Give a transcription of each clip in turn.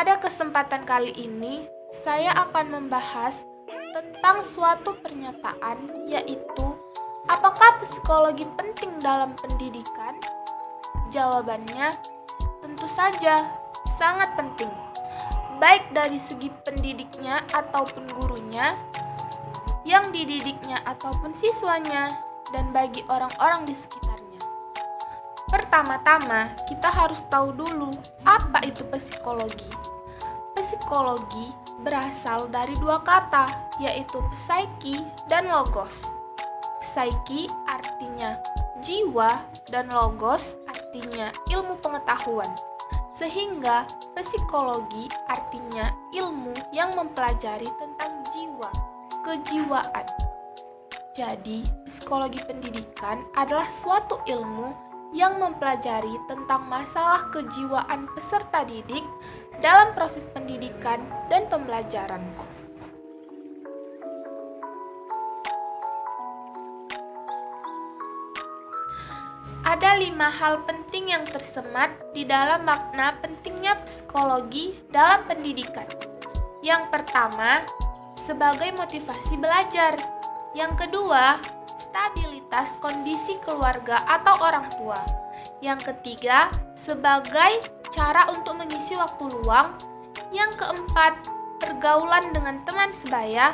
Pada kesempatan kali ini, saya akan membahas tentang suatu pernyataan, yaitu apakah psikologi penting dalam pendidikan? Jawabannya, tentu saja sangat penting, baik dari segi pendidiknya ataupun gurunya, yang dididiknya ataupun siswanya, dan bagi orang-orang di sekitarnya. Pertama-tama, kita harus tahu dulu apa itu psikologi. Psikologi berasal dari dua kata, yaitu psyche dan logos. Psyche artinya jiwa dan logos artinya ilmu pengetahuan. Sehingga psikologi artinya ilmu yang mempelajari tentang jiwa, kejiwaan. Jadi, psikologi pendidikan adalah suatu ilmu yang mempelajari tentang masalah kejiwaan peserta didik dalam proses pendidikan dan pembelajaran. Ada 5 hal penting yang tersemat di dalam makna pentingnya psikologi dalam pendidikan. Yang pertama, sebagai motivasi belajar. Yang kedua, stabilitas kondisi keluarga atau orang tua. Yang ketiga, sebagai cara untuk mengisi waktu luang. Yang keempat, pergaulan dengan teman sebaya.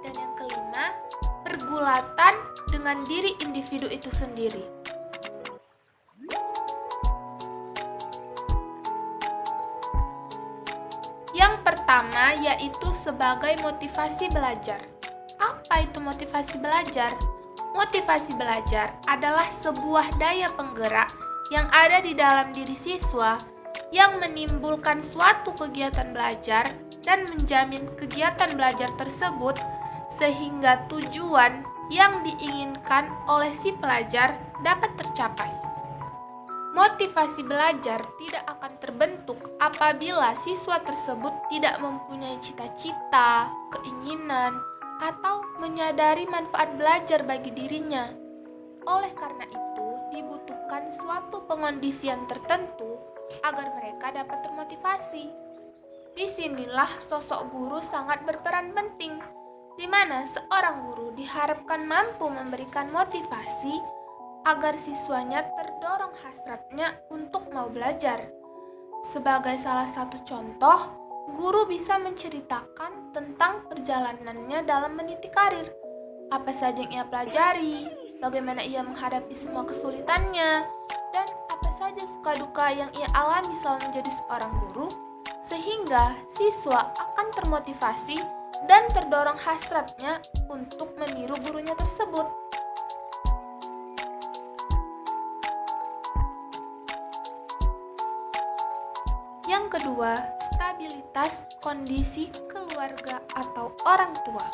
Dan yang kelima, pergulatan dengan diri individu itu sendiri. Yang pertama yaitu sebagai motivasi belajar. Apa itu motivasi belajar? Motivasi belajar adalah sebuah daya penggerak yang ada di dalam diri siswa yang menimbulkan suatu kegiatan belajar dan menjamin kegiatan belajar tersebut sehingga tujuan yang diinginkan oleh si pelajar dapat tercapai. Motivasi belajar tidak akan terbentuk apabila siswa tersebut tidak mempunyai cita-cita, keinginan, atau menyadari manfaat belajar bagi dirinya. Oleh karena itu, dibutuhkan suatu pengondisian tertentu agar mereka dapat termotivasi. Disinilah sosok guru sangat berperan penting, di mana seorang guru diharapkan mampu memberikan motivasi agar siswanya terdorong hasratnya untuk mau belajar. Sebagai salah satu contoh, guru bisa menceritakan tentang perjalanannya dalam meniti karir. Apa saja yang ia pelajari, bagaimana ia menghadapi semua kesulitannya, dan apa saja suka duka yang ia alami selama menjadi seorang guru, sehingga siswa akan termotivasi dan terdorong hasratnya untuk meniru gurunya tersebut. Yang kedua, stabilitas kondisi keluarga atau orang tua.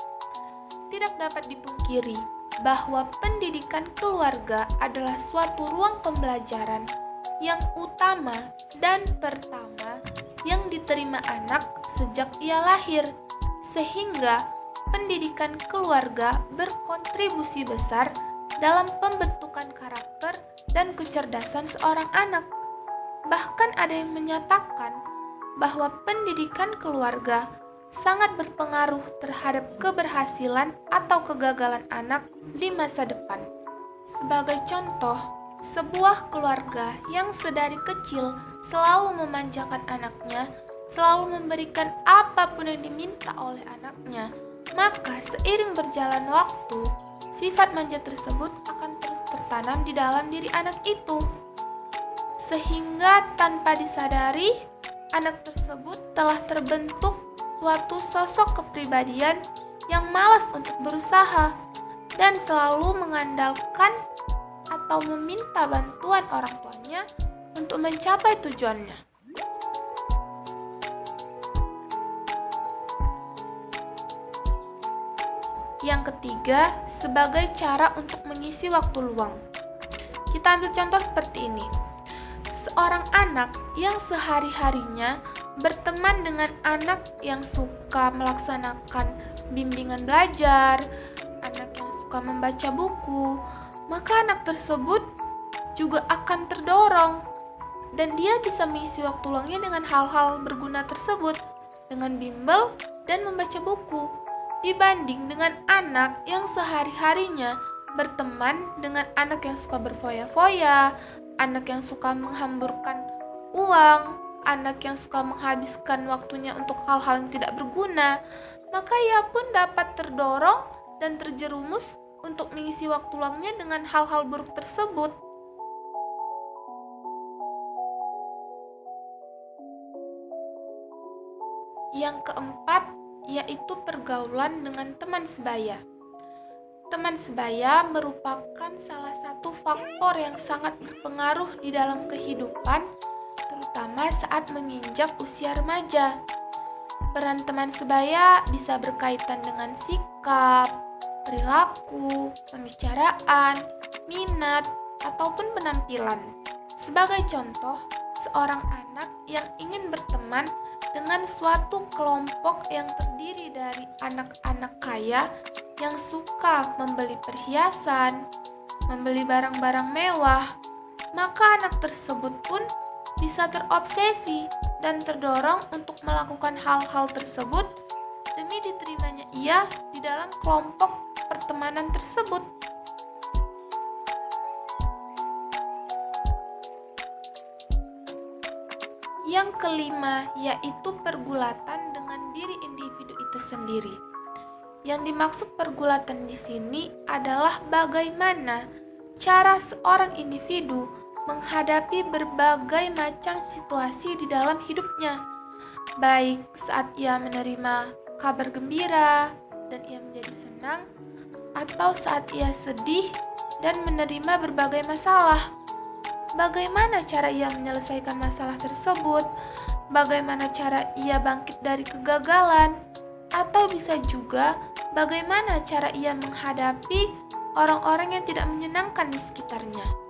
Tidak dapat dipungkiri bahwa pendidikan keluarga adalah suatu ruang pembelajaran yang utama dan pertama yang diterima anak sejak ia lahir, sehingga pendidikan keluarga berkontribusi besar dalam pembentukan karakter dan kecerdasan seorang anak. Bahkan ada yang menyatakan bahwa pendidikan keluarga sangat berpengaruh terhadap keberhasilan atau kegagalan anak di masa depan. Sebagai contoh, sebuah keluarga yang sedari kecil selalu memanjakan anaknya, selalu memberikan apapun yang diminta oleh anaknya, maka seiring berjalan waktu, sifat manja tersebut akan terus tertanam di dalam diri anak itu. Sehingga tanpa disadari, anak tersebut telah terbentuk suatu sosok kepribadian yang malas untuk berusaha dan selalu mengandalkan atau meminta bantuan orang tuanya untuk mencapai tujuannya. Yang ketiga, sebagai cara untuk mengisi waktu luang. Kita ambil contoh seperti ini. Seorang anak yang sehari-harinya berteman dengan anak yang suka melaksanakan bimbingan belajar, anak yang suka membaca buku, maka anak tersebut juga akan terdorong dan dia bisa mengisi waktu luangnya dengan hal-hal berguna tersebut, dengan bimbel dan membaca buku, dibanding dengan anak yang sehari-harinya berteman dengan anak yang suka berfoya-foya, anak yang suka menghamburkan uang, anak yang suka menghabiskan waktunya untuk hal-hal yang tidak berguna, maka ia pun dapat terdorong dan terjerumus untuk mengisi waktu luangnya dengan hal-hal buruk tersebut. Yang keempat, yaitu pergaulan dengan teman sebaya. Teman sebaya merupakan salah satu faktor yang sangat berpengaruh di dalam kehidupan, terutama saat menginjak usia remaja. Peran teman sebaya bisa berkaitan dengan sikap, perilaku, pembicaraan, minat, ataupun penampilan. Sebagai contoh, seorang anak yang ingin berteman dengan suatu kelompok yang terdiri dari anak-anak kaya yang suka membeli perhiasan, membeli barang-barang mewah, maka anak tersebut pun bisa terobsesi dan terdorong untuk melakukan hal-hal tersebut demi diterimanya ia di dalam kelompok pertemanan tersebut. Yang kelima, yaitu pergulatan dengan diri individu itu sendiri. Yang dimaksud pergulatan di sini adalah bagaimana cara seorang individu menghadapi berbagai macam situasi di dalam hidupnya, baik saat ia menerima kabar gembira dan ia menjadi senang, atau saat ia sedih dan menerima berbagai masalah. Bagaimana cara ia menyelesaikan masalah tersebut? Bagaimana cara ia bangkit dari kegagalan? Atau bisa juga bagaimana cara ia menghadapi orang-orang yang tidak menyenangkan di sekitarnya?